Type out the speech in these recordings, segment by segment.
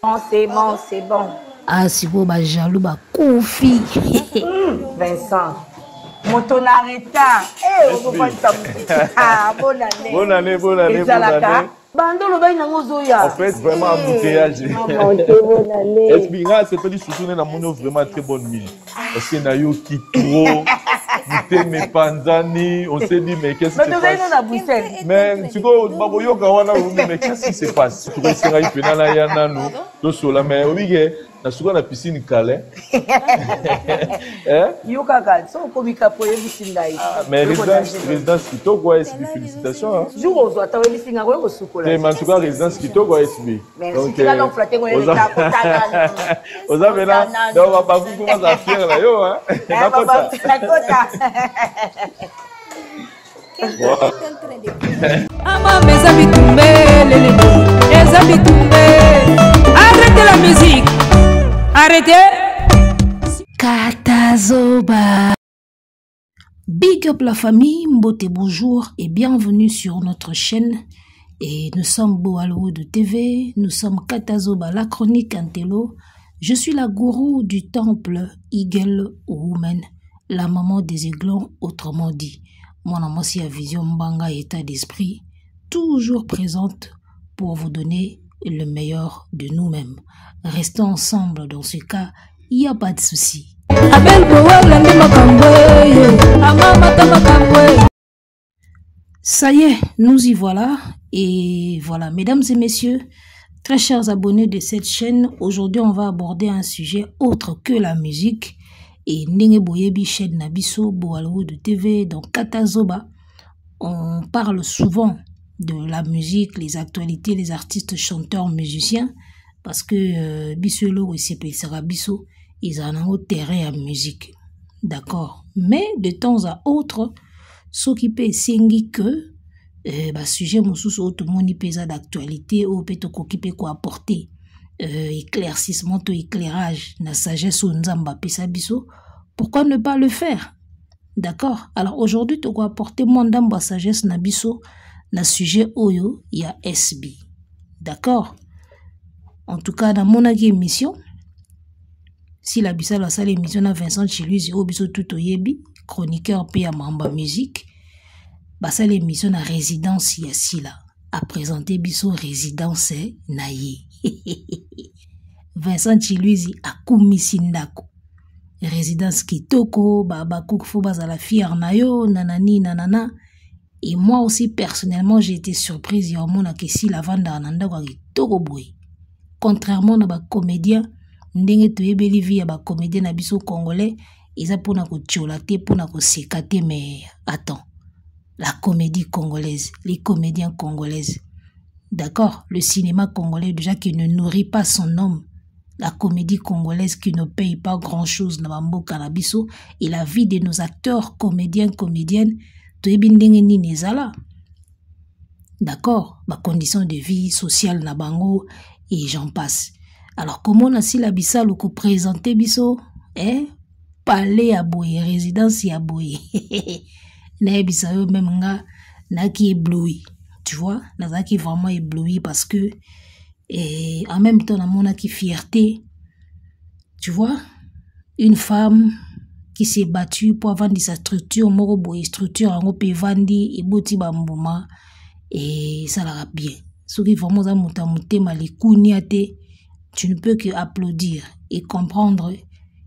C'est bon, c'est bon. Ah, si vous êtes jaloux, bah, Kofi. Vincent, mon ton arrêta. Eh, on va pas ah, bonne année. Bonne année, bonne année, bonne année. Bando le bain dans Zoya. En fait, vraiment embouteillage. Bonne année. Espinga, c'est petit surtout dans mon vraiment très bonne mine. Parce que Nayo qui trop, Bouté mes panzani, on s'est dit mais qu'est-ce qui se passe? Mais tu vois, Baboyo Kawana, mais qu'est-ce qui se passe? Tu vois, c'est là, il fait dans la yana nous, tout cela, mais oui, na suka na piscine calais. Yo kaka, so komika po yebisinga yi. Mais résidence kitoko SB, félicitations hein. Jour aux autres, yebisinga ko sukola. Mais en tout cas résidence kitoko SB. Donc aux avena, donc on va pas vous commencer à faire là yo hein. Nakota. Ama mes amis tombés, les amis tombés. Arrêtez la musique. Arrêtez. Katazoba. Big up la famille, Mbote bonjour et bienvenue sur notre chaîne. Et nous sommes Boalououdou TV, nous sommes Katazoba, la chronique Intello. Je suis la gourou du temple Eagle Woman, la maman des aiglons, autrement dit. Mon amour, si la vision Mbanga état d'esprit, toujours présente pour vous donner le meilleur de nous-mêmes. Restons ensemble dans ce cas, il n'y a pas de souci. Ça y est, nous y voilà. Et voilà, mesdames et messieurs, très chers abonnés de cette chaîne, aujourd'hui on va aborder un sujet autre que la musique. Et Ndenge Boyebi chaîne Nabiso, Boalououdou TV, dans Katazoba, on parle souvent de la musique, les actualités, les artistes, chanteurs, musiciens, parce que Bissolo et CP Bisso, ils en ont au terrain à musique. D'accord. Mais de temps à autre, ce qui peut s'engager que, sujet moussous tout le monde pesa d'actualité, ou peut qui peut quoi apporter, éclaircissement, tout éclairage, na sagesse ou nzamba pesa biso, pourquoi ne pas le faire? D'accord. Alors aujourd'hui, tu vas apporter mon damba sagesse na biso, na sujet oyo, il y a SB. D'accord. En tout cas, dans mon émission, si la bisa la salle émission na Vincent Chiluzi, au biso tout oyebi, chroniqueur pe ya mamba musique, basa l'émission na résidence yasila, a présenté biso résidence naye. Vincent Chiluzi a kumisindako. Résidence kitoko, baba koukfo bazala fier nayo, nanani, nanana. Et moi aussi, personnellement, j'ai été surprise. Il y a un monde qui si la vente d'ananda kwa kitoko boy. Contrairement à ba comédien, ndenge to yebeli vi ya ba comédien na biso congolais, ils a pour na ko tcholate, pour na ko sekate, mais attends. La comédie congolaise, les comédiens congolaises. D'accord, le cinéma congolais déjà qui ne nourrit pas son homme. La comédie congolaise qui ne paye pas grand-chose na bambo kanabiso et la vie de nos acteurs, comédiens, comédiennes, to ebindenge ni nezala. D'accord, ma condition de vie sociale na bango et j'en passe. Alors comment on a si la bisa loko présenté biso, palais à boye, résidence à boye. Na bisa yo même nga na qui ébloui. Tu vois, na qui vraiment ébloui parce que et en même temps, on a qui fierté. Tu vois, une femme qui s'est battue pour vendre sa structure, moroboy structure, en peut vendre et boti bambouma et ça l'a bien. Ce qui vraiment a monté malikouniate, tu ne peux que applaudir et comprendre.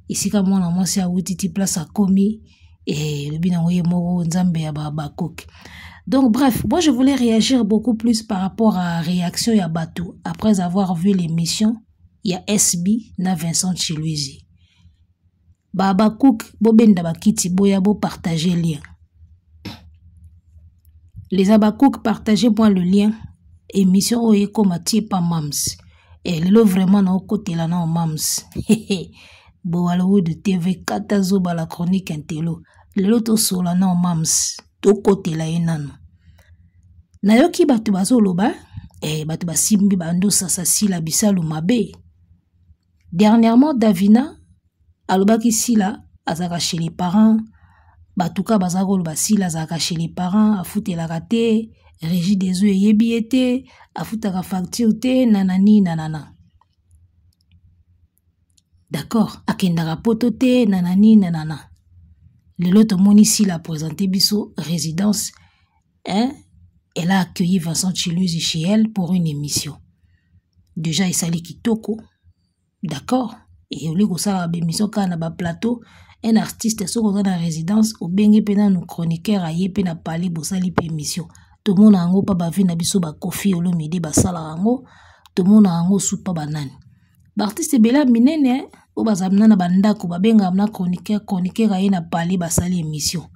Ici comme moi c'est à outil place à commis et le binaouye moro nzambe ya babakok. Donc bref, moi je voulais réagir beaucoup plus par rapport à la réaction ya bateau. Après avoir vu l'émission, il y a SB na Vincent Chiluzi. Baba Cook, bobenda bakiti boya bo partager le lien. Les Abakouk, partagez-moi le lien. Émission Oyeko Matie pa Mams. Et le vraiment na côté là na Mams. Boalououdou TV Katazoba la chronique Intello. Le loto sola na Mams. To côté la enano. Nayoki batu bazoloba, batu basimbi bando sasasi la bisalu mabe. Dernièrement, Davina, alobaki sila, azaka chez les parents, batuka bazagolo basila azaka chez les parents, afute la rate, régie des eaux yebi ete, afute la facture te, nanani nanana. D'accord, akendaka poto te nanani nanana. Lelo tomoni si la présenté biso résidence, hein? Elle a accueilli Vincent Chiluzi chez elle pour une émission. Déjà Isali Kitoko, d'accord? Et au lieu que ça émission quand na ba plateau, un artiste so dans la résidence au bengi pena no chroniqueur aye pena parler bosali pe émission. Tout le monde a pas ba na biso ba kofi olo midi ba sala ango, tout le monde a ango soupa banane. Ba artiste bela minene o bazamna na bandako ba benga na chroniqueur aye na parler ba sali émission.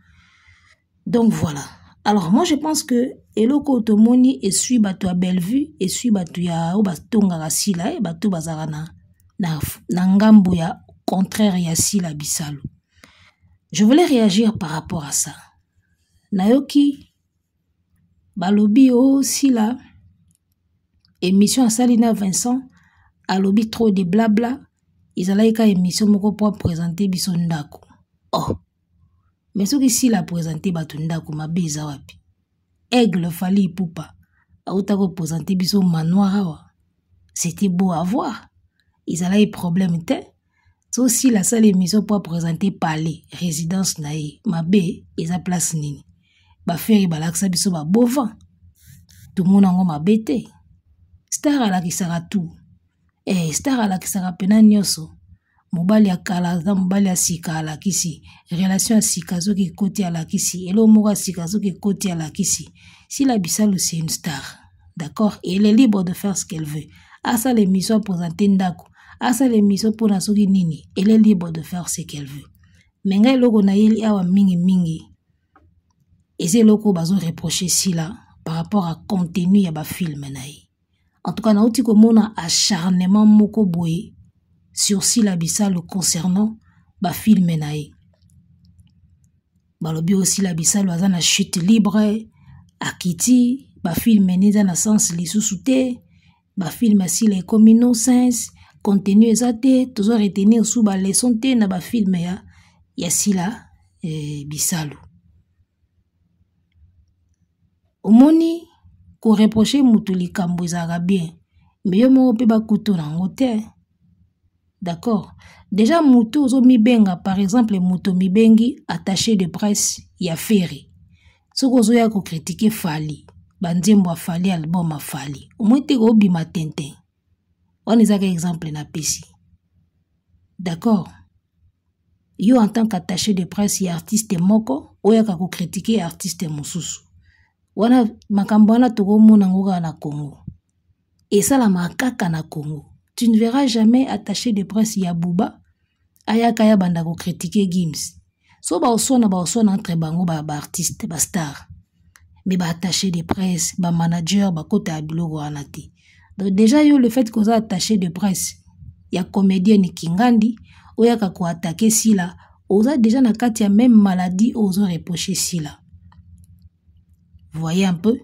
Donc voilà. Alors moi je pense que eloko tomoni et suit bato à Bellevue et suit bato ya o batonga rasila e bato bazarana na ngambo ya contraire ya sila bisalo. Je voulais réagir par rapport à ça. Nayoki balobi o sila émission à Salina Vincent alobi trop de blabla izalaika émission moko pour présenter biso ndako. Oh. Mais ce qui si la présenté bato ndako mabeza wapi. Aigle Fali Poupa a présenté biso manoir awa. C'était beau à voir. Ils allaient problème te. So si la seule émission pour présenter palais résidence nae mabé ils a place nini. Ba faire balaksa biso ba bovin. Tout le monde en mabé te. Star ala kisara tout. Star ala kisara pena nyoso. Mobali akala za mobali asika ala kisi relation asika zo ki koti ala kisi elo moko asika zo ki koti ala kisi. Si la Bissalo c'est une star, d'accord, et elle est libre de faire ce qu'elle veut. À ça l'émission présenter ndako, à ça l'émission pour na soki nini, elle est libre de faire ce qu'elle veut. Mais ngai loko na yeli awa mingi et c'est loko bazo reprocher si là par rapport à contenu ya ba film naï. En tout cas na uti ko mona acharnement moko boye sur si la Bissalo concernant ba film naï. Balobi aussi la Bissalo aza na chute libre. Akiti, ba film neza na sens lisusu te, ba film si les comme no sens, contenu ezate, toujours retenir sous ba leçon te na ba film ya sila Bissalo. Omoni ko reprocher mutu likambo ezaka bien, mais yo mo pe ba kuto nango te. D'accord? Déjà mutu ozo mi benga par exemple mutu mi bengi attaché de presse ya Ferry. Ce que vous critiquer Fali, banzembo Fali album a Fali. Au moins te obi matenten. On est un exemple na pesi. D'accord. Yo en tant qu'attaché de presse et artiste moko, oyaka ko critiquer artiste mususu. Wana makambo wana to mona ngoka na Congo. Et ça la makaka na Congo. Tu ne verras jamais attaché de presse ya Bouba ayaka ya banda ko critiquer Gims. So ba osona entre bango ba artiste ba star mais ba attaché de presse ba manager ba kota abiloko anati. Donc déjà yo le fait que vous attaché de presse ya comédienne Kingandi oyaka ko attaquer sila oza déjà na kati ya même maladie ozo reprocher sila. Vous voyez un peu.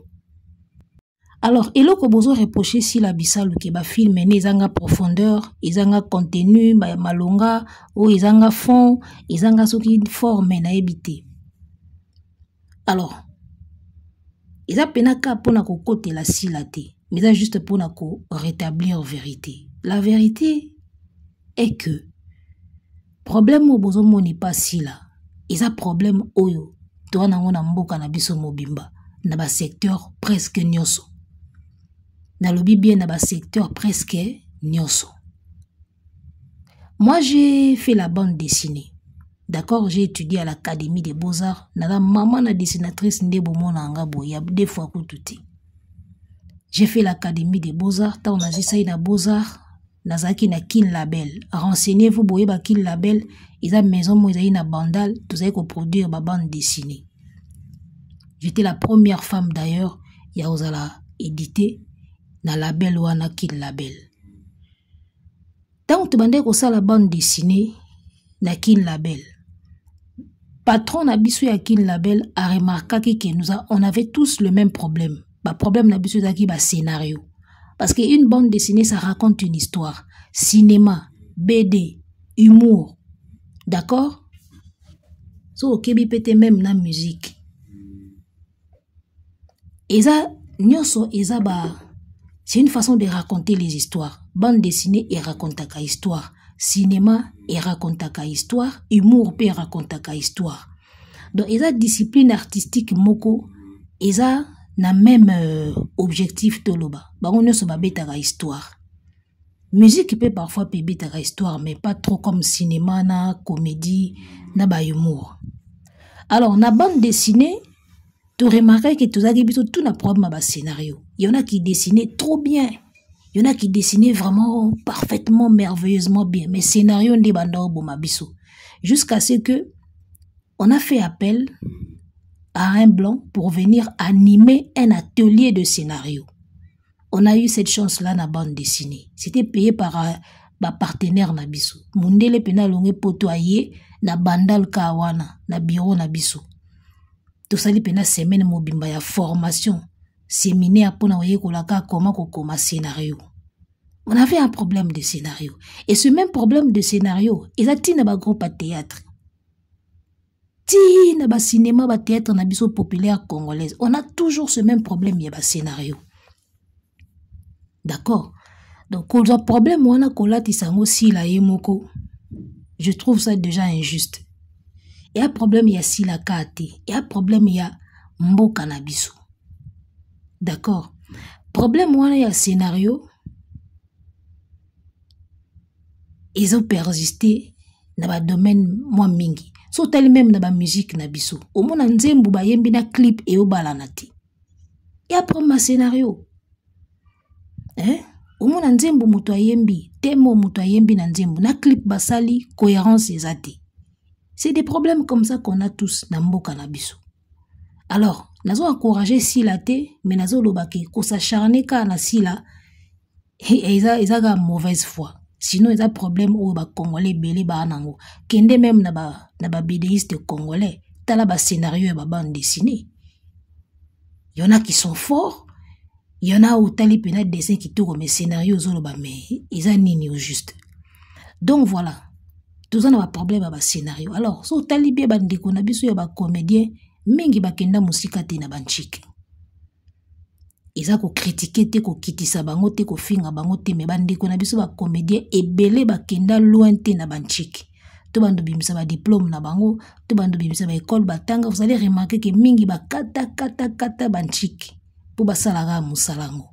Alors eloko bozo reprocher sila Bissalo ke ba film ne ezanga profondeur, ezanga contenu, ba malonga ou ezanga fond, ezanga soki forme na ebité. Alors eza penaka pona ko kote la sila te, mais ça juste pona ko rétablir vérité. La vérité est que problème au bozo moni pas sila. Eza problème oyo to na ngona mboka na biso mobimba na ba secteur presque nyoso. Na lobi bien na ba secteur presque nyoso. Moi j'ai fait la bande dessinée. D'accord, j'ai étudié à l'Académie des Beaux-Arts. Nada maman na dessinatrice ndebo mona ngabo ya des fois kututi. J'ai fait l'Académie des Beaux-Arts, ta on a dit na Beaux-Arts, nazaki na Kin Label. Renseignez-vous boye ba Kin Label, ils a maison mo na Bandal, tout ça ko produire ba bande dessinée. J'étais la première femme d'ailleurs ya ozala édité na label wana Kin Label. Tant que tu as la bande dessinée na Kin Label, patron na biso ya Kin Label a remarqué que on avait tous le même problème. Le problème na biso zaki ba scénario. Parce qu'une bande dessinée ça raconte une histoire. Cinéma, BD, humour. D'accord? So okebi pete même na musique. Eza nyoso eza ba c'est une façon de raconter les histoires. Bande dessinée et raconte ta histoire. cinéma et racontaka histoire, humour pe racontaka histoire. Donc eza discipline artistique moko eza na même objectif toloba. Bango nyonso babetaka histoire. Musique peut parfois betaka histoire mais pas trop comme cinéma na comédie na ba humour. Alors na bande dessinée tu remarques que tous les tout na problème à scénario. Il y en a qui dessinaient trop bien. Il y en a qui dessinaient vraiment parfaitement, merveilleusement bien. Mais scénario n'est pas bomabiso. Jusqu'à ce que on a fait appel à un blanc pour venir animer un atelier de scénario. On a eu cette chance-là dans la bande dessinée. C'était payé par un partenaire nabiso. Mundele pena longue potoyer na bandal kawana na bureau nabiso. Tout ça pena semaine mobimba ya formation séminaire pour na oye kolaka comment kokoma scénario. On avait un problème de scénario et ce même problème de scénario ils a tina ba groupe à théâtre. Tina ba cinéma ba théâtre na biso populaire congolaise. On a toujours ce même problème ya ba scénario. D'accord? Donc le problème on a kolati sango si la yemoko. Je trouve ça déjà injuste. Il y a un problème, il y a Silakate. Il y a un problème, il y a Mboka Nabiso. D'accord. Problème, il y a un scénario. Ils ont persisté dans le domaine moi mingi. So tel même dans la musique Nabiso. Au moins, on a un clip et au balanati. Il y a un problème scénario. Hein? Au moins, on a un temo mutoyembi na nzembo. Na clip basali, cohérence ezate. C'est des problèmes comme ça qu'on a tous dans Mboka Nabiso. Alors, nous avons encouragé Sila te, mais nous avons lobaki qu'on s'acharne ka na Sila et ils ont mauvaise foi. Sinon, ils ont problème au Congolais belé ba nango. Kende même na ba BDiste congolais, tala ba scénario et ba bande dessinée. Il y en a qui sont forts, il y en a où tali pena dessin qui tourne mais scénario zolo ba mais ils ont nini au juste. Donc voilà. Tout ça n'a pas problème avec le scénario. Alors, si vous avez bien des comédiens, mingi bakenda musika te na banchike. Ils ont critiqué te ko kitisa bango te ko finga bango te me bandeko na biso ba comédien ebele bakenda loin te na banchike. To bando bimisa ba diplôme na bango, to bando bimisa ba école batanga, vous allez remarquer que mingi ba kata banchike pour basalaga musalango.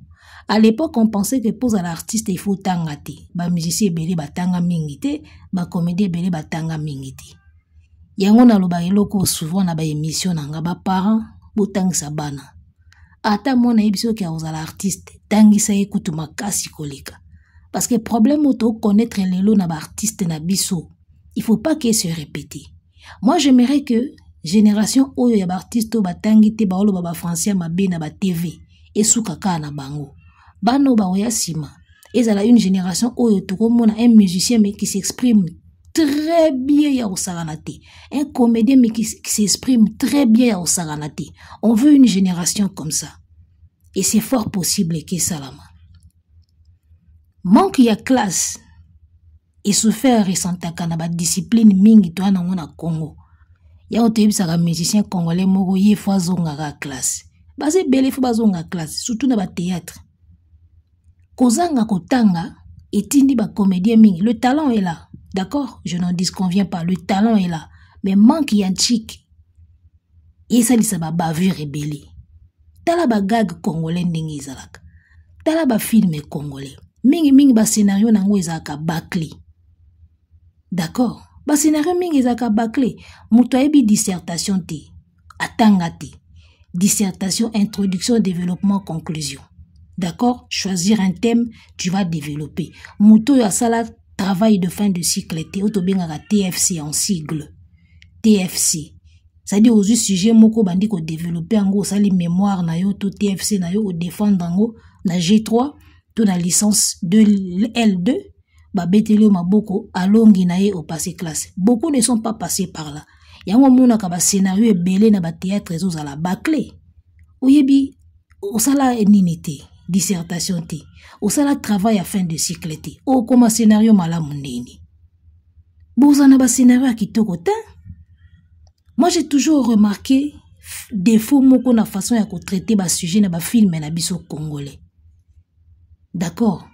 À l'époque, on pensait que pour l'artiste, il faut tangati. Ba musicien belé batanga mingite, ba comédien belé batanga mingite. Yango na loba eloko souvent na ba émission nanga ba parents botang sabana. Ata mona ebiso ki aoza l'artiste, tangisa ekutu makasi koleka. Parce que problème auto connaître lelo na ba artiste na biso. Il faut pas qu'il se répète. Moi, j'aimerais que génération oyo ya ba artiste ba tangite ba olo ba français mabe na ba TV et soukaka na bango. Bano ba oya sima. Et ça a une génération où tu as un musicien mais qui s'exprime très bien ya osaganate. Un comédien mais qui s'exprime très bien ya osaganate. On veut une génération comme ça. Et c'est fort possible que ça lama. Manque ya classe et souffert resentaka na ba discipline mingi to na ngona Congo. Ya otebisa ka musicien congolais moko ye fois zonga ka classe. Base bele fois bazonga classe surtout na ba théâtre. Kozanga kotanga etindi ba comédien mingi. Le talent est là. D'accord? Je n'en disconviens pas. Le talent est là. Mais manque yanchik. Et ça li sa ba bavure rebelle. Tala ba gag congolais ndenge ezalaka. Tala ba film congolais. Mingi ba scénario nango ezalaka bâclé. D'accord? Ba scénario mingi ezalaka bâclé. Muto ayebi dissertation te. Atanga te. Dissertation, introduction, développement, conclusion. D'accord? Choisir un thème, tu vas développer. Mouto ya sala travail de fin de cycle, te TFC en sigle. TFC. C'est-à-dire aux sujets moko bandi ko développer en gros sali mémoire na yo to TFC na yo au défendre en gros na G3 to na licence de L2 ba beteli maboko alongi na ye au passé classe. Beaucoup ne sont pas passés par là. Yango mona ka ba scénario ebele na ba théâtre ezo za la bâclé. Oyebi au sala ninité. Dissertation te. Au sala travail à fin de cycle te. Oh, comme un scénario malamu ndeni. Bozana ba scénario à kitoko te. Moi, j'ai toujours remarqué défaut moko na façon ya ko traiter ba sujet na ba film na biso congolais. D'accord.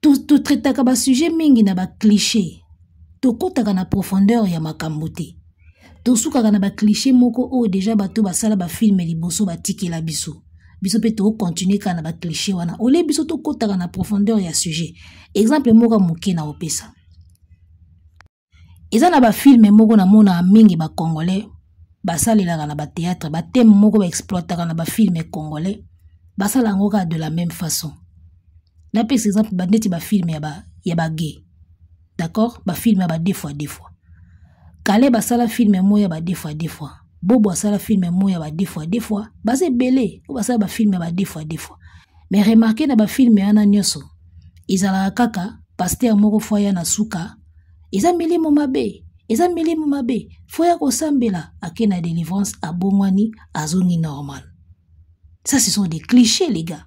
to traitaka ba sujet mingi na ba cliché to kotaka na profondeur ya makambo te to sukaka na ba cliché moko o déjà bato basala ba film liboso batikela biso biso pe to continuer kana ba cliché wana ole biso to kotaka na profondeur ya sujet exemple moko moke na opesa eza na ba film moko na mona mingi ba congolais basalelaka na ba théâtre ba thème moko ba exploitaka na ba film congolais basala ngoka de la même façon. Na par exemple ba neti ba film ya ba gay. D'accord? Ba film ya ba deux fois. Kale basala film moya ba deux fois. Bobo asala film moya ba deux fois. Base belé, ou basala ba film ya ba deux fois. Mais remarquez na ba film ya na nyoso. Izala kaka pasteur moko foya na suka. Eza milimo mabe. Foya ko sambela akena délivrance abongwani azongi normal. Ça ce sont des clichés les gars.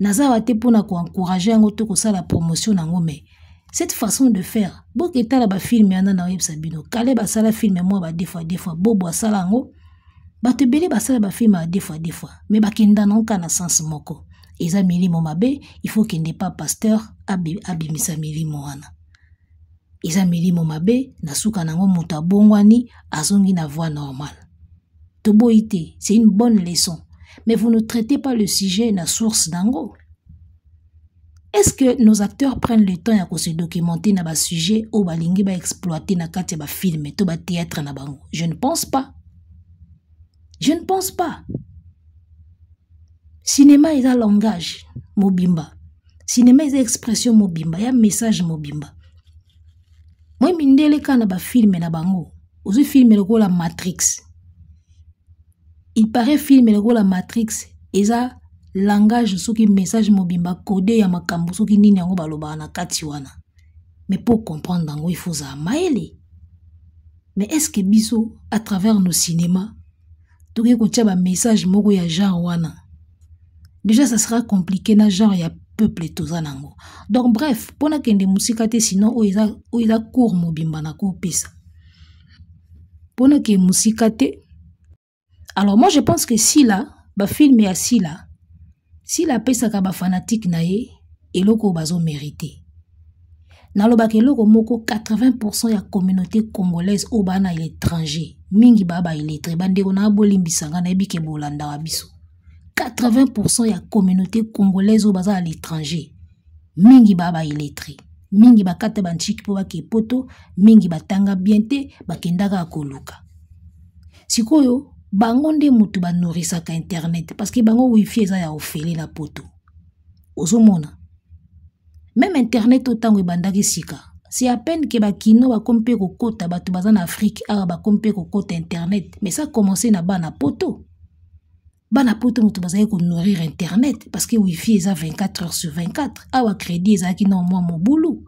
Naza te pona ko encourager ngo to ko sala promotion nango mais cette façon de faire boke tala ba film yana na web sabino kale ba sala film mo ba deux fois bobo asala ngo ba te belé ba sala ba film à deux fois mais ba kenda non kana sens moko eza milimo mabe il faut qu'il n'est pas pasteur abimisa milimo wana eza milimo mabe na suka nango moto abongwani azongi na voix normale to boité c'est une bonne leçon. Mais vous ne traitez pas le sujet na source d'ango. Est-ce que nos acteurs prennent le temps à se documenter na ba sujet ou ba lingi ba exploiter na kati ba film to ba théâtre na bango? Je ne pense pas. Cinéma est un langage mobimba. Cinéma est une expression mobimba, ya message mobimba. Moi mindele kana ba film na bango. Ozu film le la Matrix. Il paraît film le la Matrix eza langage soki message mobimba codé ya makambo soki nini yango baloba na kati wana. Mais pour comprendre dango il faut za maele. Mais est-ce que biso à travers nos cinémas toke ko tia ba message moko ya genre wana. Déjà ça sera compliqué na genre ya peuple toza nango. Donc bref, pona kende musika te sinon o eza court mobimba na ko pesa. Pona ke musika te. Alors moi je pense que si là, ba film ya si la pesa ka ba fanatique na ye eloko bazo mérité. Na lobaka eloko moko 80% ya communauté congolaise au bana l'étranger. Mingi baba illettré bandeko na bolimbisanga na ebike bolanda wa biso. 80% ya communauté congolaise au baza à l'étranger. Mingi baba illettré. Mingi bakata banchiki po bake poto, mingi batanga biente bakendaka akoluka. Sikoyo bango nde mutu ba nourrisaka internet parce que bango wifi eza ya ofele na poto. Ozomona. Même internet otango ebandaki sika. C'est à peine que ba kino ba kompe ko kota batu baza na Afrique ara ba kompe ko kota internet, mais ça a commencé na bana poto. Bana poto mutu baza ko nourrir internet parce que wifi eza 24 heures sur 24. Awa crédit eza ki non moi mobulu.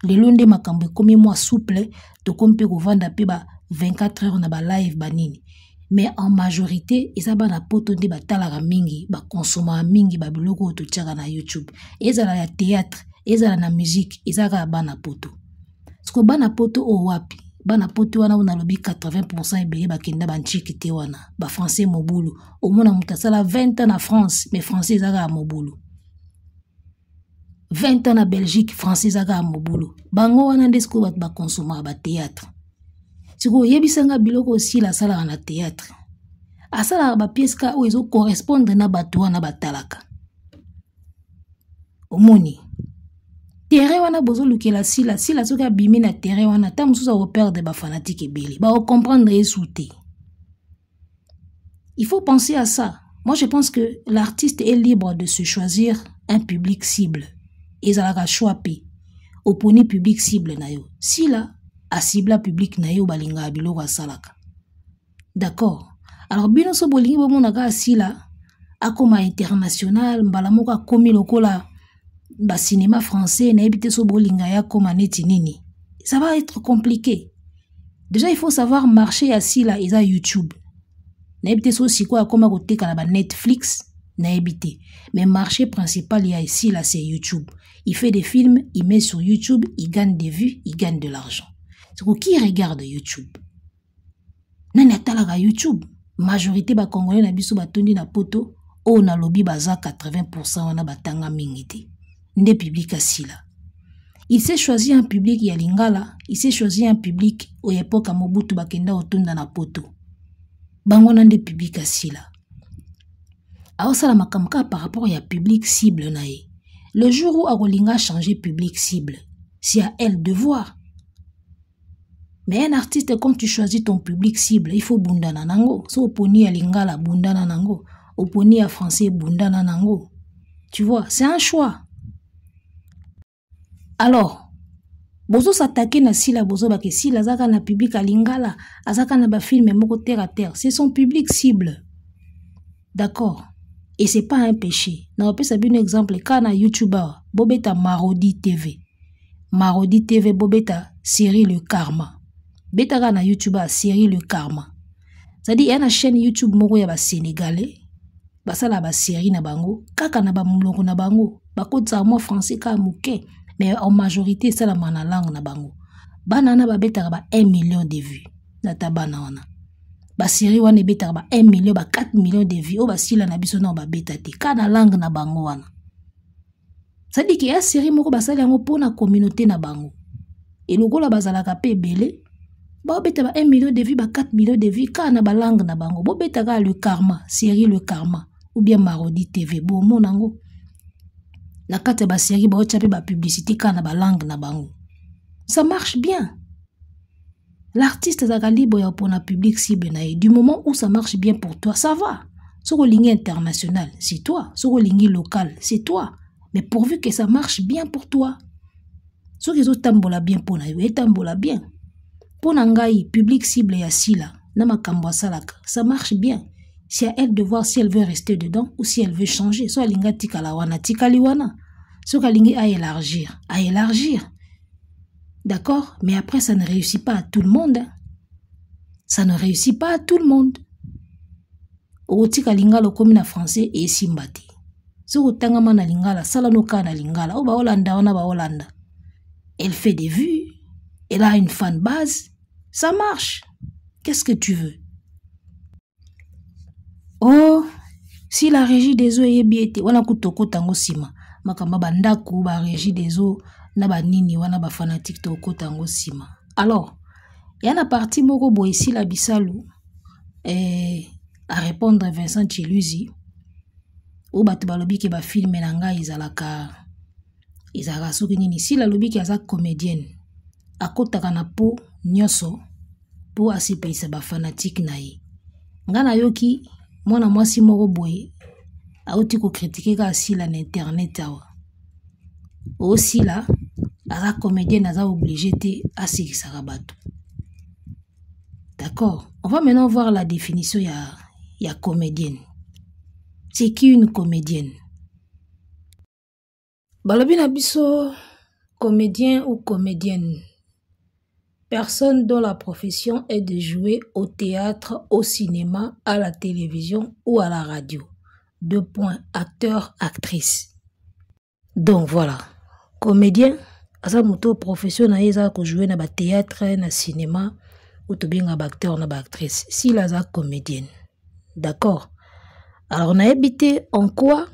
Le londe makambo komi moi souple to kompe ko vanda pe ba 24 heures na ba live banini. Mais en majorité, ils bana poto de batala mingi, ba consomma mingi ba biloko to tchaka na YouTube. Ezala ya théâtre, ezala na musique, ezala bana poto. Sko bana poto o wapi? Bana poto wana on lobi 80% ebele ba kenda ba nchiki te wana, ba français mobulu. Au mona mutasala 20 ans na France, mais français ezala mobulu. 20 ans na Belgique, français ezala mobulu. Bango wana ndesko ba consomma ba théâtre. Siko yebisanga biloko aussi la sala na théâtre. Asala ba pièce ka o ezo correspondre na bato wana batalaka. Omoni. Terrain wana bozo lukela sila soka bimi na terrain wana ta mususa o perdre ba fanatique ebele. Ba o comprendre esouté. Il faut penser à ça. Moi je pense que l'artiste est libre de se choisir un public cible. Ezalaka choix pe. Oponi public cible na yo. Sila a cible public na yo balinga biloko asalaka. D'accord. Alors bino so bolingi bo monaka asila akoma international mbala moko akomi lokola ba cinéma français na ebité so bolinga ya koma neti nini. Ça va être compliqué. Déjà il faut savoir marcher asila eza YouTube. Na ebité so siko akoma koteka na ba Netflix na ebité. Mais marché principal ya ici là c'est YouTube. Il fait des films, il met sur YouTube, il gagne des vues, il gagne de l'argent. C'est qui regarde YouTube? Nani atalaka YouTube? Majorité ba Congolais na biso batondi na poto o na lobi baza 80% wana batanga mingiti. nde public asila. Il s'est choisi un public ya lingala, il s'est choisi un public au époque à Mobutu bakenda otunda na poto. Bango nde public asila. Aosala makamka par rapport à public cible nae. Le jour où Agolinga changer public cible, c'est à elle de voir. Mais un artiste, quand tu choisis ton public cible, il faut bundana nango. So oponi à lingala bundana nango, oponi à français bundana nango. Tu vois, c'est un choix. Alors, bozo s'attaquer na sila bozo bake sila zaka na public alingala, azaka na ba film moko terre à terre, c'est son public cible. D'accord. Et c'est pas un péché. Na opé ça un exemple kana YouTuber, bobeta Marodi TV. Marodi TV bobeta série Le Karma. Beta kana YouTuber série Le Karma. C'est-à-dire il y a une chaîne YouTube moko ya ba sénégalais, basala ba série na bango, kaka na ba muloko na bango, ba kotsa mo français ka muke. Mais en majorité, c'est la langue na bango. Banana ba betara ba 1 million de vues. Nata banana. Ba série wane betara ba 1 million, ba 4 millions de vues. O ba sila na biso na ba betate. Kana langue na bango wana. Ça dit qu'il y a série moko ba sala yango pour na communauté na bango. Et le gola bazalaka pe belé. Ba betara ba 1 million de vues, ba 4 millions de vues. Kana ba langue na bango. Bo betara Le Karma, série Le Karma. Ou bien Marodi TV. Bo monango. La carte ba série ba ochape ba publicité kana ba langue na bango. Ça marche bien. L'artiste zaka libre ya pour na public cible na du moment où ça marche bien pour toi, ça va. Soko lingi international, c'est toi. Soko lingi local, c'est toi. Mais pourvu que ça marche bien pour toi. Soko zo tambola bien pour na yo, tambola bien. Pour ngai public cible ya sila, na makambo salaka, ça marche bien. C'est à elle de voir si elle veut rester dedans ou si elle veut changer. Soit linga tikala wana, tikali wana. Soit linga à élargir, à élargir. D'accord? Mais après, ça ne réussit pas à tout le monde. Hein. Ça ne réussit pas à tout le monde. O tika lingala comme na français et simbati. So tangama na lingala, sala no ka na lingala. O ba Hollanda, wana ba Hollanda. Elle fait des vues. Elle a une fan base. Ça marche. Qu'est-ce que tu veux? Oh, si la régie des eaux est bien, wana kutoko tango sima. Makamba bandaku ba régie des eaux na ba nini wana ba fanatique toko tango sima. Alors, il y a une partie moko bo ici la bisalou à répondre Vincent Chiluzi. Ou batu balobi ke ba filmer nanga izalaka soki nini si la lobi ke aza comédienne. Akotaka na po nyoso po asipesa ba fanatique na ye. Ngana yoki mwana mwasi moko boye auti ko critiquer ka sila na internet awa aussi là aza comédienne aza obligé te asikisaka bato. D'accord, on va maintenant voir la définition ya comédienne. C'est qui une comédienne? Balobi na biso comédien ou comédienne, personne dont la profession est de jouer au théâtre, au cinéma, à la télévision ou à la radio. 2 points, acteur, actrice. Donc voilà, comédien, asa moto profession na eza ko jouer na ba théâtre, na cinéma ou to bien ba acteur na ba actrice. Si la za comédienne. D'accord. Alors on a habité en quoi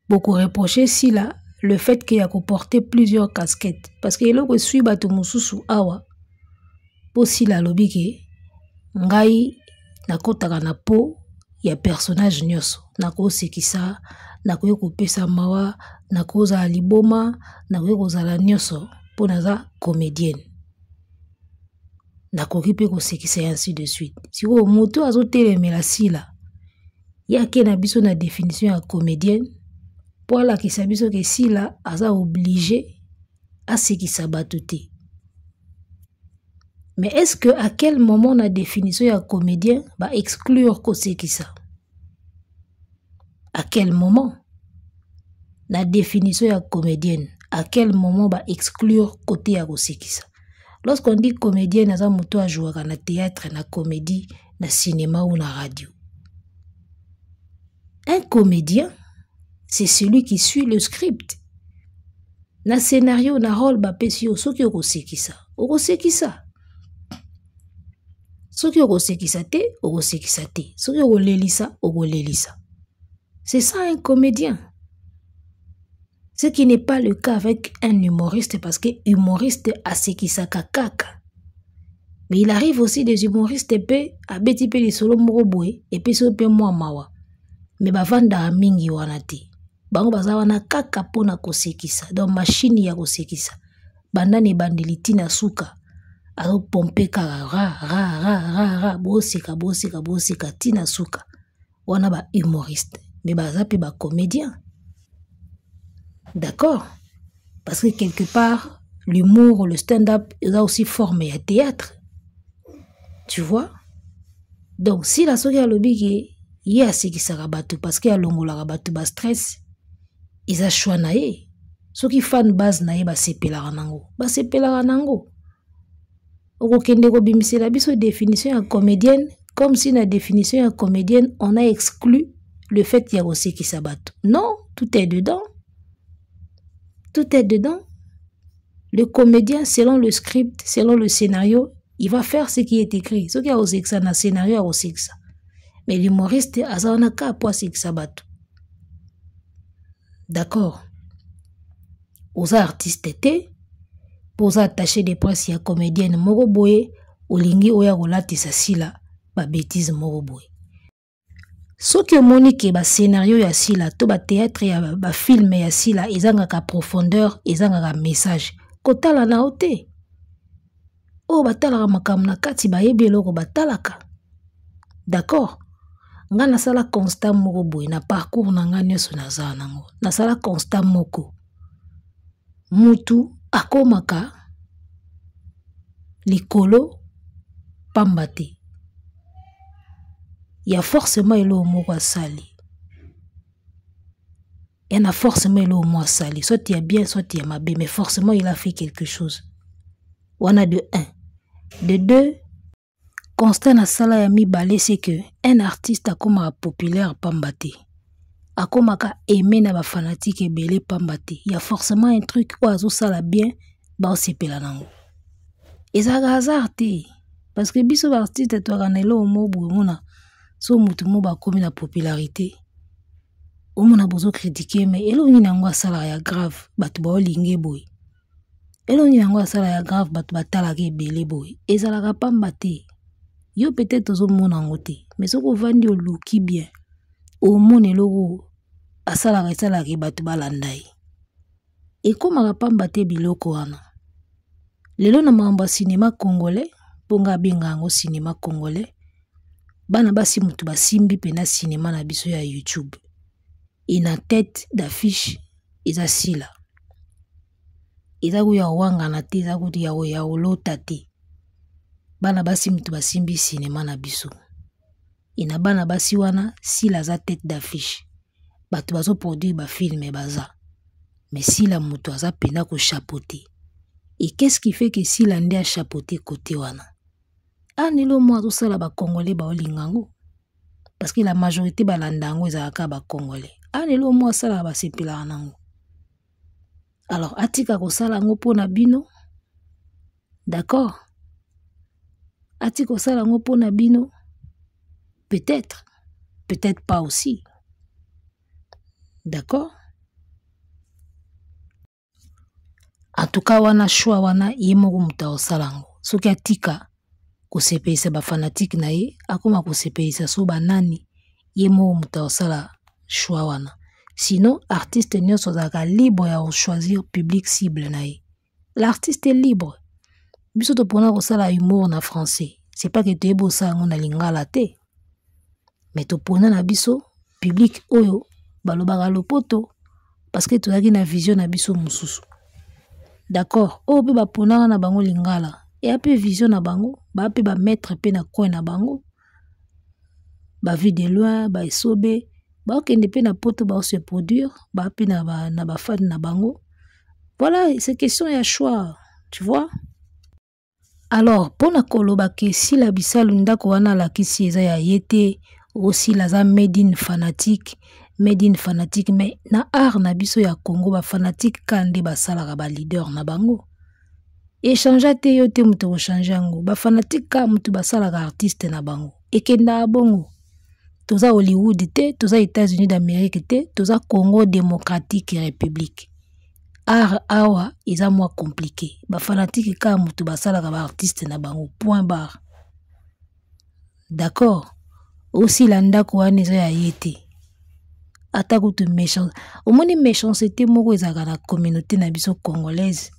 beaucoup reproché si là le fait qu'il y a porter plusieurs casquettes parce que lo ko sui bato mususu awa po si la lobi ke ngai nakotaka na po ya personnage nyoso nako sekisa nako kopesa mawa nako za liboma nako kozala nyoso po naza comédienne nako kipe ko sekisa ainsi de suite si ko moto azotelemela sila yake na biso na définition ya comédienne pour la qui s'abiso que si là aza obligé à ce qui s'abatouté. Mais est-ce que à quel moment la définition ya comédien va exclure que c'est qui ça? À quel moment la définition ya comédienne? À quel moment va exclure côté ya c'est qui ça? Lorsqu'on dit comédien, aza moto a jouer na théâtre, na comédie, na cinéma ou na radio. Un comédien, c'est celui qui suit le script. Na scénario, na rôle, ba pesio, soki okoseki ça. Okoseki ça. Soki okoseki ça te, okoseki ça te. Soki okolelisa, okolelisa. C'est ça un comédien. Ce qui n'est pas le cas avec un humoriste parce que humoriste a ce qui s'akakaka. Mais il arrive aussi des humoristes épais à beti pe les solo moroboué et puis so pe moi mawa. Mais bavanda mingi wanati. Bango baza wana kaka pona kosekisa. Donc machine ya kosekisa. Bandane bandeliti na suka. Alo pompe kaka ra bosika tina suka. Wana ba humoriste. Mais baza pe ba comédien. D'accord? Parce que quelque part, l'humour, le stand-up, il a aussi formé à théâtre. Tu vois? Donc, si la soki a lobby qui y a ce qui s'arabatu parce qu'il y a longo la rabatu bas stress, ils a choix naé. Ceux qui fan base naé ba sepela ranango. Ba sepela ranango. Oko kende ko bimise la biso définition en comédienne, comme si la définition en comédienne, on a exclu le fait qu'il y a aussi qui s'abattent. Non, tout est dedans. Tout est dedans. Le comédien, selon le script, selon le scénario, il va faire ce qui est écrit. Ce qui a aussi que ça, dans le scénario, a aussi que ça. Mais l'humoriste, a ça, on a qu'à pas ce qui s'abat. D'accord. Aux artistes étaient, pour attacher des presses, il y a comédienne moroboé, ou lingi oya rolati sa sila, ba bêtise moroboé. Ce que Monique ba scénario ya sila, to ba théâtre ya ba film ya sila, ezanga ka profondeur, ezanga ka message. Kotala na ote. Oh batalaka makambo na kati bayebi eloko batalaka. D'accord? Nga nasala constat moko boye na parcours na nga nyonso naza nango. Nasala constat moko. Mutu akomaka likolo pamba te. Il y a forcément elo moko asali. Il y en a forcément elo moko asali. Soit il y a bien, soit il y a mabe, mais forcément il a fait quelque chose. On a de 1. De 2, constat na sala ya mibale, c'est que un artiste akoma populaire pambate. Akomaka aimé na ba fanatique ebele pambate. Il y a forcément un truc où azo sala bien, ba osepela nango. Ezaka hasard te. Parce que biso ba artiste to kanelo mo mona so mutu mo ba komi na popularité. Omona bozo critiquer mais elo ni nango sala ya grave, batu ba olinge boy. Elo ni nango sala ya grave batu batala ke belé boy. Ezalaka pamba te. Yo peut-être ozo mona ngo te, mais soko vandi o luki bien. O mone logo asala ke batu balandai. E komaka pamba te biloko wana. Lelo na mamba cinéma congolais, ponga benga ngo cinéma congolais. Bana basi mutu basimbi pena cinéma na biso ya YouTube. Et na tête d'affiche eza sila. Eza kuya wanga na te, eza kuya ya olota te. Bana basi mutu basimbi cinéma na biso. Et na bana basi wana sila za tête d'affiche. Batu bazo produire ba film et baza. Mais sila mutu aza pena ko chapeauter. Et qu'est-ce qui fait que sila nde a chapeauter côté wana? Anelo mo azo sala ba congolais ba olingango. Parce que la majorité balandango ezalaka ba congolais. Anelo mo asala ba sepela nango. Alors atika ko sala ngo pona bino. D'accord? Atika ko sala ngo pona bino. Peut-être, peut-être pas aussi. D'accord? En tout cas wana choix wana yemoko muta osalango. Soki atika ko sepelisa ba fanatique na ye, akoma ko sepelisa so banani yemoko muta osala choix wana. Sinon artiste nyonso zaka libre ya choisir public cible na ye. L'artiste est libre. Biso to pona ko sala humour na français. C'est pas que tu ebo sa ngona lingala te. Mais to pona na biso public oyo balobaka lopoto parce que tozaki na vision na biso mususu. D'accord? O pe ba pona na bango lingala. Et après vision na bango, ba pe ba mettre pe na coin na bango. Ba vie de loin, ba esobe, ba okende pe na poto ba se produire, ba pe na ba fan na bango. Voilà, c'est question ya choix, tu vois? Alors, pona koloba ke si la bisalu ndako wana la kisi eza ya yete, aussi la za made in fanatique, mais na art na biso ya Congo ba fanatique kande ba salaka ba leader na bango. Échange te yo te mutu ko changer ngo, ba fanatique ka mutu ba salaka artiste na bango. Ekenda bongo. Toza Hollywood te, toza États-Unis d'Amérique te, toza Congo démocratique république. art awa eza moins compliqué ba fanatique ka mutu basalaka ba artiste na bango point barre. D'accord. Aussi la ndako wana eza ya yete ata kutu méchant omoni méchanceté moko ezaka na communauté na biso congolaise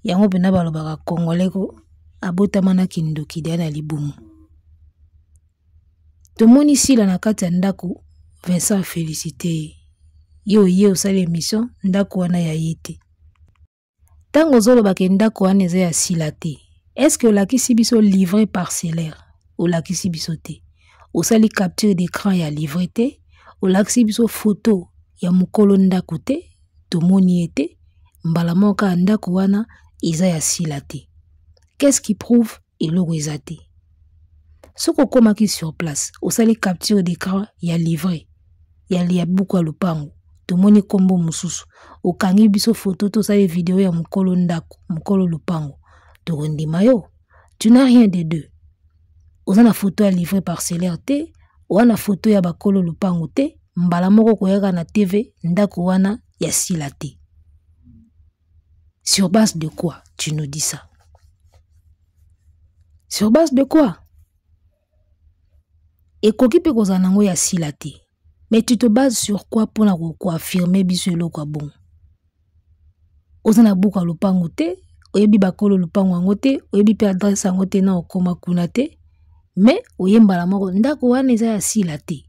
yango pena balobaka congolais ko abotama na kindoki dia na libumu. Tomoni sila na kati ya ndako Vincent félicité yo ye osala émission ndako wana ya yete. Tango zolobaka ndako wana eza ya sila te. Est-ce que olakisi biso livré parcellaire? Olakisi biso te. Osali capture d'écran ya livré te. Olakisi biso photo ya mukolo ndako te. Tomoni ete mbala moka ndako wana eza ya sila te. Qu'est-ce qui prouve eloko eza te? Soko komaki sur place, osali capture d'écran ya livré ya buku ya lupango. Tomoni kombo mususu. Okangi biso photo to sali vidéo ya mukolo ndako, mukolo lupango. Tokondima yo. Tu n'as rien des deux. Ozana photo ya livré parcellaire te, wana photo ya bakolo lupango te, mbala moko koyaka na TV ndako wana ya sila te. Sur base de quoi tu nous dis ça? Sur base de quoi? Ekoki pe kozala nango ya sila te. Mais tu te bases sur quoi pour affirmer biso eloko bon? Ozana buka lupango te, oyebi bakolo lupango yango te, oyebi pe adresse yango te na okoma kuna te, mais oyembala moko ndako wana eza ya sila te.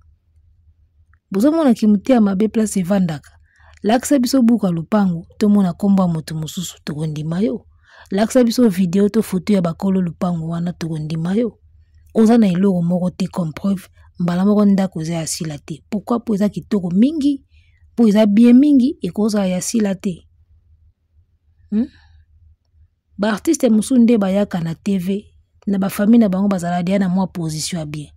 Bozomona kimuti ya mabe place evandaka. Lakisa biso buka lupango, tomona komba moto mususu tokondima yo. Lakisa biso video to photo ya bakolo lupango wana tokondima yo. Ozana eloko moko te comme preuve, mbala moko ndako eza ya sila te. Pourquoi po eza kitoko mingi, po eza bien mingi, ekoza ya sila te. Ba artiste musu nde bayaka na TV, na ba famille na bango bazala dia na mwa position ya bien.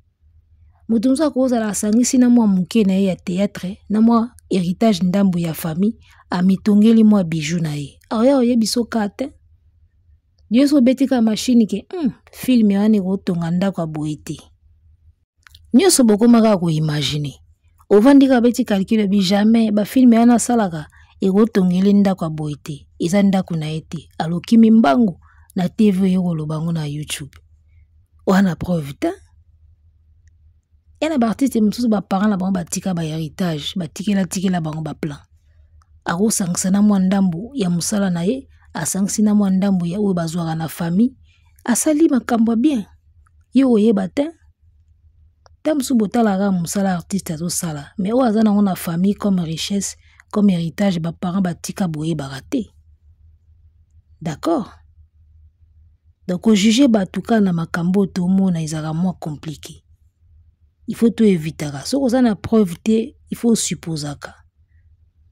Mutu musu akozala asangisi na mwa muke na ye ya théâtre, na mwa héritage ndambu ya famille, amitongeli mwa bijou na ye. Oya oyebi so kate. Yeso betika machine ke film wana kotonga ndako aboye te. Nyoso bokomaka ko imaginer. Ovandika beti calcul bi jamais ba film wana salaka ekotongeli ndako aboye te. Eza ndako na ete alokimi mbangu na TV yoko lobango na YouTube. Wana preuve ta. Yana ba artiste mususu ba parents na bango batika ba héritage, batikela bango ba plan. Ako sangsana mwa ndambu ya musala na ye, asangisi na mwa ndambu ya oyo bazwaka na famille, asali makambo bien. Yo oyeba te. Tamsu botalaka musala artiste azosala, mais oyo aza nango na famille comme richesse, comme héritage ba parents batika boye barate. D'accord? Donc au juger batuka na makambo to mona ezaka moins compliqué. Il faut tout éviter. Si vous avez une preuve, il faut supposer.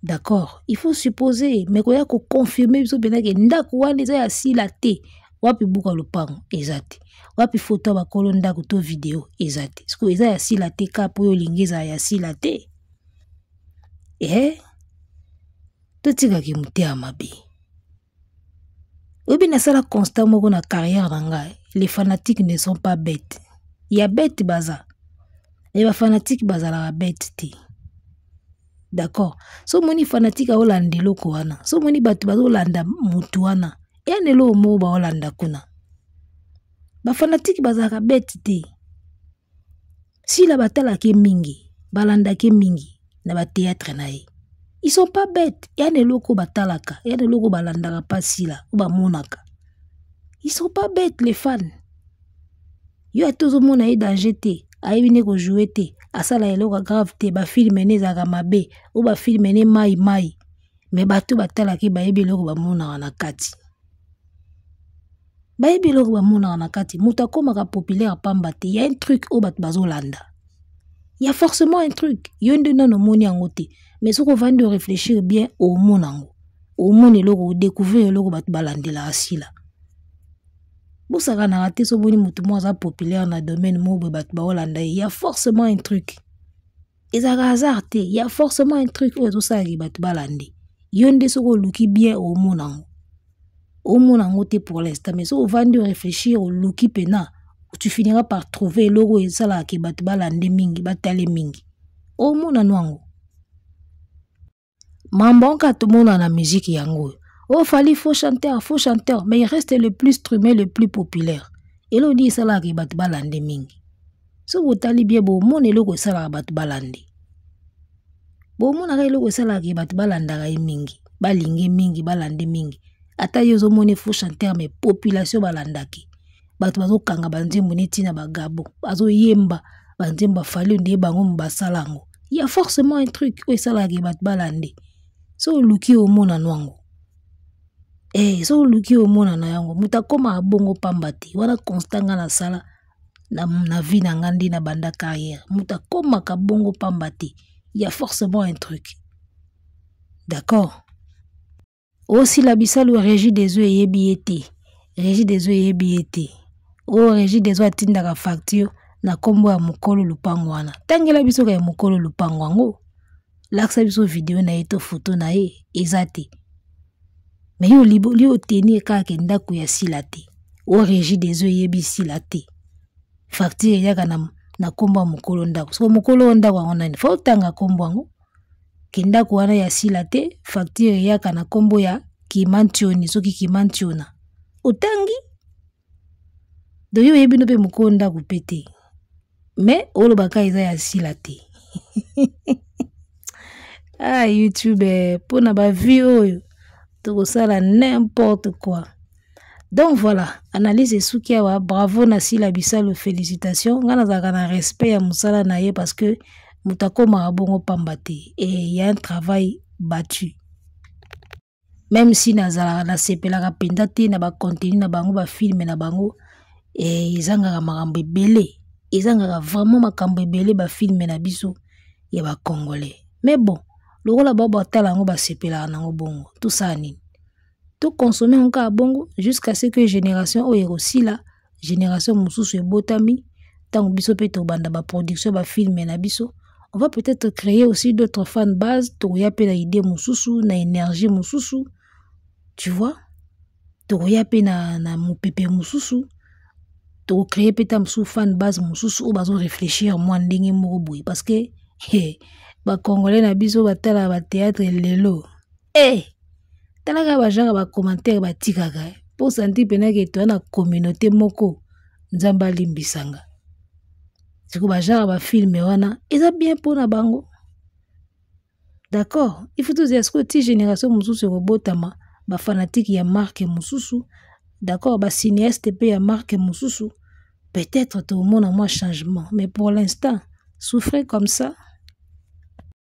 D'accord? Il faut supposer. Mais quand il y a confirmer, que ndako wana eza ya sila te. Wapi buka lupango ezate. Wapi photo ba kolo ndako to vidéo ezate. Parce que eza ya sila te ka po yo lingeza ya sila te. Totika ki mutea mabe. Obi na sala constat moko na carrière na ngai. Les fanatiques ne sont pas bêtes. Il y a bête baza. Et les fanatiques bazala bête te. D'accord. So moni fanatique a olande loko wana. So moni batu bazolanda mutu wana. Ene lo mo ba olanda kuna. Ba fanatique bazala bête te. Si la batala ke mingi, balanda ke mingi na ba théâtre na ye. Ils sont pas bêtes. Ene loko batalaka, ene loko balanda pas sila ou ba monaka. Ils sont pas bêtes les fans. Yo a tous mona e danger te. Aïbine ko jouer te asala eloko grave te ba film ne zaka mabe ou ba film ne mai mais batu batala ki ba yebi eloko ba mona na kati ba yebi eloko ba mona na kati muta koma ka populaire pamba te y a un truc au bat bazolanda y a forcément un truc yo nde nano moni yango te mais soko vandi réfléchir bien au monango au moni eloko découvrir eloko bat balandela asila. Bosaka na raté so boni mutu mo za populaire na domaine mo be bat ba Holanda, il y a forcément un truc. Ezaka hasard te, il y a forcément un truc oyo to sa ki bat balande. Yonde soko luki bien au monango. Au monango te pour l'instant, mais so vandi réfléchir au luki pena, tu finiras par trouver logo et sala ki bat balande mingi, batale mingi. Au monango. Mambonka tout le monde a la musique yango. Oh, fallait faux chanteur, mais il reste le plus streamé, le plus populaire. Et l'on dit ça là qui bat balande mingi. So vous tali bien bon mon et l'on ça là bat balande. Bon mon a l'on ça là qui bat balanda mingi, balingi mingi, balande mingi. Ata yozo mone faux chanteur mais population balandaki. Bat bazo kanga banzi moneti na bagabo. Bazo yemba banzi mba fallait on dit bango mbasalango. Il y a forcément un truc où ça là qui bat balande. So luki o mona nwango. So luki o mona na yango muta koma abongo pambati wana constanga na sala na vie na ngandi na banda carrière muta koma ka bongo pambati il y a forcément un truc. D'accord. Aussi la bisalo régie des eaux et yebiete. Régie des eaux et yebiete. O régie des eaux atinda ka facture na kombo ya mukolo lupango wana. Tangela biso ka mukolo lupango wango. Laksa biso vidéo na eto photo na e ezate. Mais yo li tenir kaka ndako ya silate. O régie des eaux yebi silate. Facture yaka na kombo mukolo ndako. So mukolo ndako wana ni fa utanga kombo wango. Kindako wana ya silate, facture yaka na kombo ya kimantioni soki kimantiona. Utangi do yo yebi no pe mukolo ndako pete. Mais olo baka eza ya silate. Ah, YouTube, pour na ba vie tout ça là n'importe quoi. Donc voilà, analyse Soukiawa, bravo Nasi Labissalo, félicitations. Ngana zaka na respect ya musala na ye parce que mutako marabongo pambate et il y a un travail battu. Même si nazala na sepela ka pendate na ba contenu na bango ba film na bango et izanga makambo belé. Izanga vraiment makambo belé ba film na biso ya ba congolais. Mais bon, le rôle baba talango ba sepela na bongo tout ça ni tout consommer encore bongo jusqu'à ce que génération o aussi la génération mususu e botami tant biso pe to banda ba production ba film na biso on va peut-être créer aussi d'autres fan base to ya pe na idée mususu na énergie mususu tu vois to ya pe na mupepe mususu to créer pe tam sous fan base mususu o bazo réfléchir moi ndenge moko boy parce que ba congolais na biso batala ba théâtre lelo talaka ba genre ba commentaire ba tikaka pour sentir pena que to na communauté moko nzamba limbisanga siko ba genre ba film wana eza bien pour na bango. D'accord, il faut tous escouter génération mususu robotama ba fanatique ya marque mususu. D'accord, ba cinéaste pe ya marque mususu peut-être tout le monde a moins changement mais pour l'instant souffrir comme ça